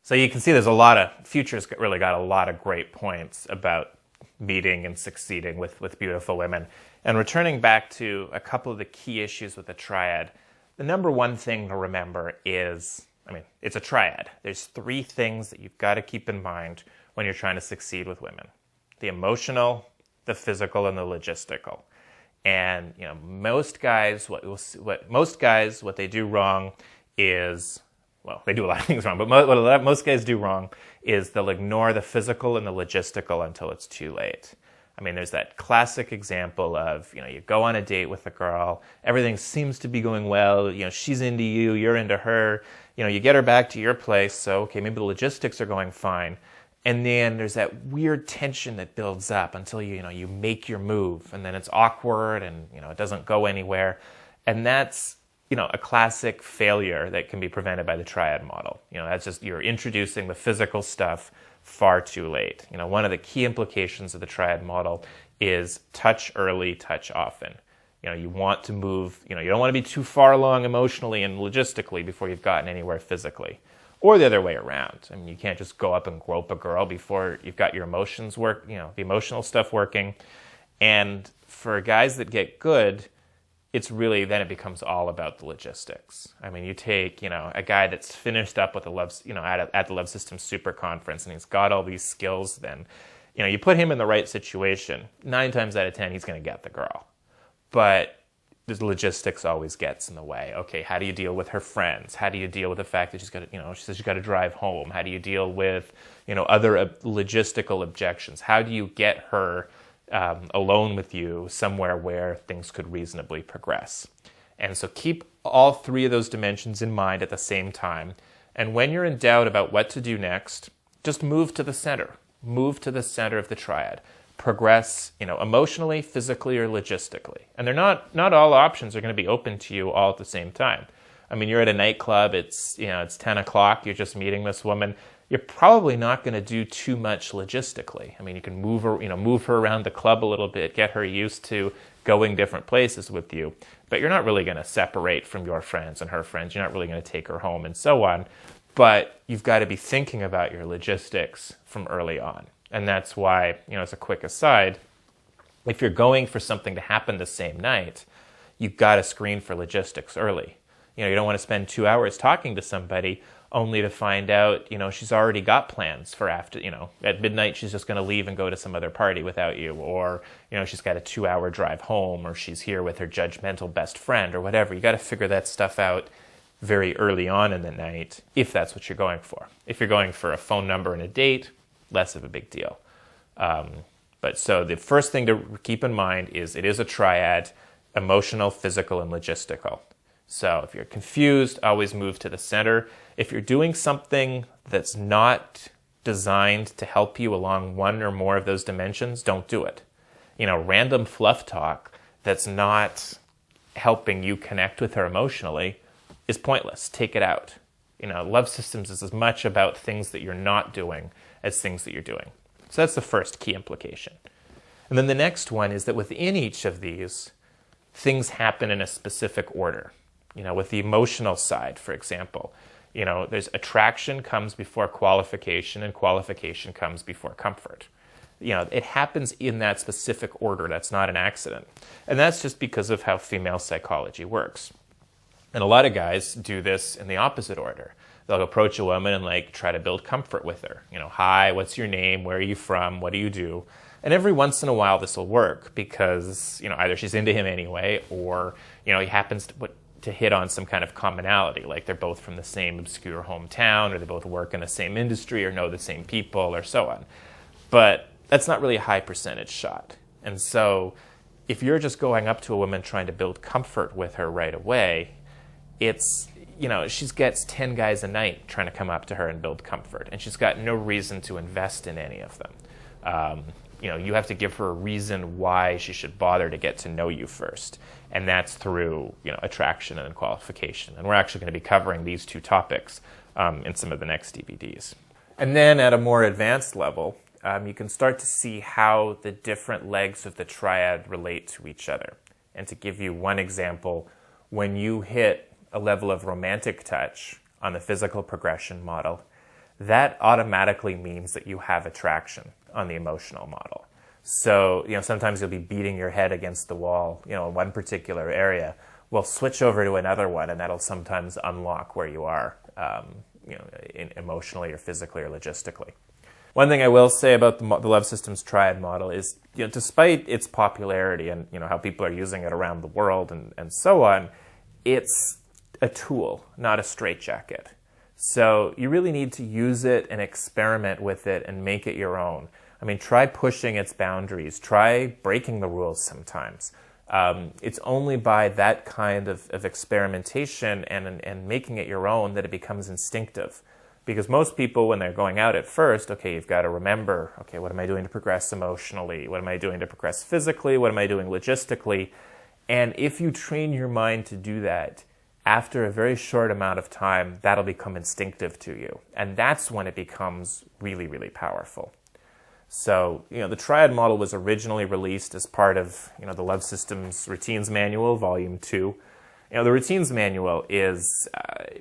So you can see there's a lot of, Future's really got a lot of great points about meeting and succeeding with beautiful women. And returning back to a couple of the key issues with the triad, the number one thing to remember is, it's a triad. There's three things that you've got to keep in mind when you're trying to succeed with women: the emotional, the physical, and the logistical. And most guys, what they do wrong is, well, they do a lot of things wrong, but what most guys do wrong is they'll ignore the physical and the logistical until it's too late. There's that classic example of, you go on a date with a girl, everything seems to be going well, she's into you, you're into her, you get her back to your place, so okay, maybe the logistics are going fine. And then there's that weird tension that builds up until you make your move, and then it's awkward and it doesn't go anywhere. And that's a classic failure that can be prevented by the triad model. That's just, you're introducing the physical stuff far too late. One of the key implications of the triad model is touch early, touch often. You want to move, you don't want to be too far along emotionally and logistically before you've gotten anywhere physically. Or the other way around. You can't just go up and grope a girl before you've got your emotions work, the emotional stuff working. And for guys that get good, it's really, then it becomes all about the logistics. You take, a guy that's finished up with the Love, at the Love System Super Conference, and he's got all these skills, then, you put him in the right situation, 9 times out of 10, he's going to get the girl. But the logistics always gets in the way. Okay, how do you deal with her friends? How do you deal with the fact that she's got to, she says she's got to drive home? How do you deal with, other logistical objections? How do you get her alone with you somewhere where things could reasonably progress? And so keep all three of those dimensions in mind at the same time. And when you're in doubt about what to do next, just move to the center. Move to the center of the triad. Progress, emotionally, physically, or logistically. And they're not all options are going to be open to you all at the same time. You're at a nightclub, it's 10 o'clock, you're just meeting this woman. You're probably not going to do too much logistically. You can move her around the club a little bit, get her used to going different places with you. But you're not really going to separate from your friends and her friends. You're not really going to take her home and so on. But you've got to be thinking about your logistics from early on. And that's why, as a quick aside, if you're going for something to happen the same night, you've got to screen for logistics early. You don't want to spend 2 hours talking to somebody only to find out, she's already got plans for after, at midnight she's just going to leave and go to some other party without you. Or, she's got a 2-hour drive home, or she's here with her judgmental best friend or whatever. You got to figure that stuff out very early on in the night if that's what you're going for. If you're going for a phone number and a date, less of a big deal. But so the first thing to keep in mind is it is a triad: emotional, physical, and logistical. So if you're confused, always move to the center. If you're doing something that's not designed to help you along one or more of those dimensions, don't do it. Random fluff talk that's not helping you connect with her emotionally is pointless. Take it out. Love systems is as much about things that you're not doing as things that you're doing. So that's the first key implication. And then the next one is that within each of these, things happen in a specific order. With the emotional side, for example, there's attraction comes before qualification, and qualification comes before comfort. It happens in that specific order. That's not an accident. And that's just because of how female psychology works. And a lot of guys do this in the opposite order. They'll approach a woman and try to build comfort with her. Hi, what's your name? Where are you from? What do you do? And every once in a while this will work because, either she's into him anyway, or, he happens to hit on some kind of commonality, like they're both from the same obscure hometown, or they both work in the same industry, or know the same people, or so on. But that's not really a high percentage shot. And so if you're just going up to a woman trying to build comfort with her right away, it's, she gets 10 guys a night trying to come up to her and build comfort, and she's got no reason to invest in any of them. You have to give her a reason why she should bother to get to know you first. And that's through, attraction and qualification. And we're actually going to be covering these two topics in some of the next DVDs. And then at a more advanced level, you can start to see how the different legs of the triad relate to each other. And to give you one example, when you hit a level of romantic touch on the physical progression model, that automatically means that you have attraction on the emotional model. So, sometimes you'll be beating your head against the wall, in one particular area. Well, switch over to another one, and that'll sometimes unlock where you are, emotionally or physically or logistically. One thing I will say about the Love Systems Triad model is, despite its popularity and, how people are using it around the world and so on, it's a tool, not a straitjacket. So you really need to use it and experiment with it and make it your own. I mean, try pushing its boundaries. Try breaking the rules sometimes. It's only by that kind of experimentation and making it your own that it becomes instinctive. Because most people, when they're going out at first, okay, you've got to remember, okay, what am I doing to progress emotionally? What am I doing to progress physically? What am I doing logistically? And if you train your mind to do that, after a very short amount of time, that'll become instinctive to you. And that's when it becomes really, really powerful. So, the Triad model was originally released as part of, the Love Systems Routines Manual, Volume 2. The Routines Manual is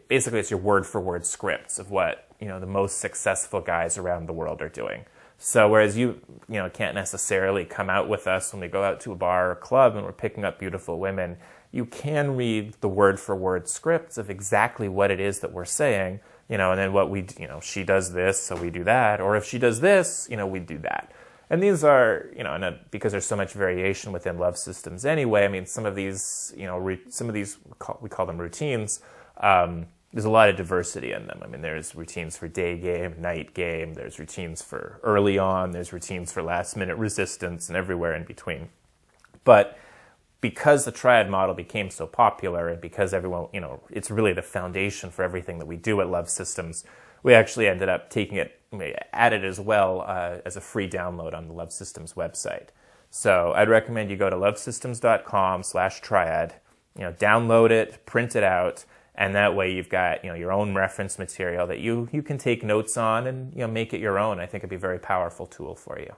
basically it's your word-for-word scripts of what, the most successful guys around the world are doing. So whereas you can't necessarily come out with us when we go out to a bar or club and we're picking up beautiful women, you can read the word-for-word scripts of exactly what it is that we're saying, and then what we, she does this, so we do that, or if she does this, we do that. And these are, and because there's so much variation within love systems anyway, I mean, some of these, we call them routines, there's a lot of diversity in them. I mean, there's routines for day game, night game, there's routines for early on, there's routines for last minute resistance, and everywhere in between. But because the Triad model became so popular and because everyone, it's really the foundation for everything that we do at Love Systems, we actually ended up taking it, added as well as a free download on the Love Systems website. So I'd recommend you go to lovesystems.com/triad, download it, print it out, and that way you've got, your own reference material that you can take notes on and, make it your own. I think it'd be a very powerful tool for you.